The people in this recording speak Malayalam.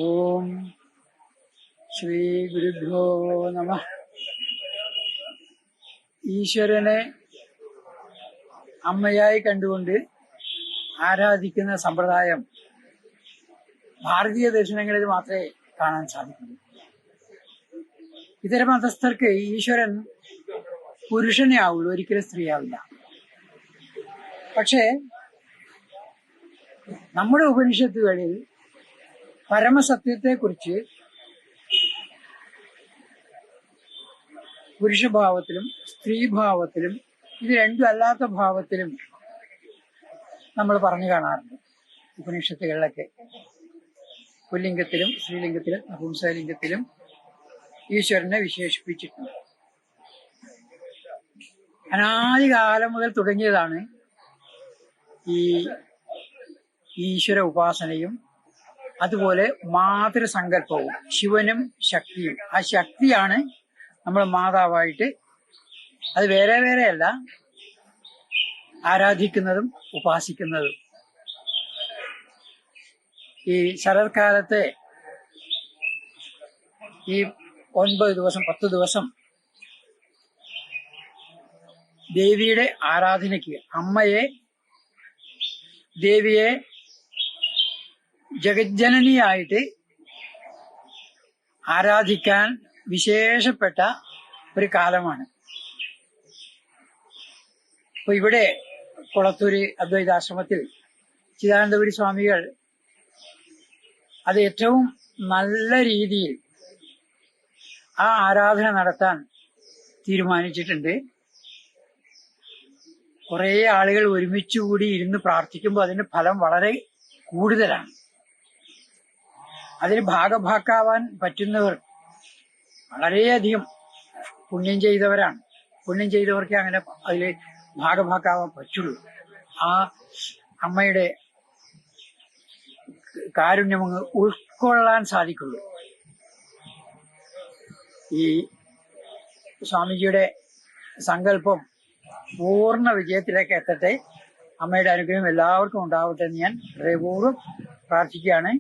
ഓം ശ്രീ ഗുരുഭ്യോ നമഃ. ഈശ്വരനെ അമ്മയായി കണ്ടുകൊണ്ട് ആരാധിക്കുന്ന സമ്പ്രദായം ഭാരതീയ ദർശനങ്ങളിൽ മാത്രമേ കാണാൻ സാധിക്കൂ. ഇതര മതസ്ഥർക്ക് ഈശ്വരൻ പുരുഷനെ ആവുള്ളൂ, ഒരിക്കലും സ്ത്രീയാവില്ല. പക്ഷേ നമ്മുടെ ഉപനിഷത്തുകളിൽ പരമസത്യത്തെക്കുറിച്ച് പുരുഷഭാവത്തിലും സ്ത്രീഭാവത്തിലും ഇത് രണ്ടും അല്ലാത്ത ഭാവത്തിലും നമ്മൾ പറഞ്ഞു കാണാറുണ്ട്. ഉപനിഷത്തുകളിലൊക്കെ പുല്ലിംഗത്തിലും സ്ത്രീലിംഗത്തിലും നപുംസകലിംഗത്തിലും ഈശ്വരനെ വിശേഷിപ്പിച്ചിട്ടുണ്ട്. അനാദികാലം മുതൽ തുടങ്ങിയതാണ് ഈ ഈശ്വര ഉപാസനയും അതുപോലെ മാതൃസങ്കല്പവും, ശിവനും ശക്തിയും. ആ ശക്തിയാണ് നമ്മൾ മാതാവായിട്ട്, അത് വേറെ വേറെയല്ല, ആരാധിക്കുന്നതും ഉപാസിക്കുന്നതും. ഈ ശരത്കാലത്തെ ഈ 9 ദിവസം 10 ദിവസം ദേവിയുടെ ആരാധനയ്ക്ക്, അമ്മയെ, ദേവിയെ ജഗജ്ജനനിയായിട്ട് ആരാധിക്കാൻ വിശേഷപ്പെട്ട ഒരു കാലമാണ്. അപ്പൊ ഇവിടെ കൊളത്തൂര് അദ്വൈതാശ്രമത്തിൽ ചിദാനന്ദപുരി സ്വാമികൾ അത് ഏറ്റവും നല്ല രീതിയിൽ ആ ആരാധന നടത്താൻ തീരുമാനിച്ചിട്ടുണ്ട്. കുറെ ആളുകൾ ഒരുമിച്ചുകൂടി ഇരുന്ന് പ്രാർത്ഥിക്കുമ്പോൾ അതിന്റെ ഫലം വളരെ കൂടുതലാണ്. അതിൽ ഭാഗഭാക്കാവാൻ പറ്റുന്നവർ വളരെയധികം പുണ്യം ചെയ്തവരാണ്. പുണ്യം ചെയ്തവർക്ക് അങ്ങനെ അതിൽ ഭാഗഭാക്കാവാൻ പറ്റുള്ളൂ. ആ അമ്മയുടെ കാരുണ്യം അങ്ങ് ഉൾക്കൊള്ളാൻ സാധിക്കുള്ളൂ. ഈ സ്വാമിജിയുടെ സങ്കല്പം പൂർണ്ണ വിജയത്തിലേക്ക് എത്തട്ടെ. അമ്മയുടെ അനുഗ്രഹം എല്ലാവർക്കും ഉണ്ടാവട്ടെ എന്ന് ഞാൻ ഹൃദയപൂർവ്വം പ്രാർത്ഥിക്കുകയാണ്.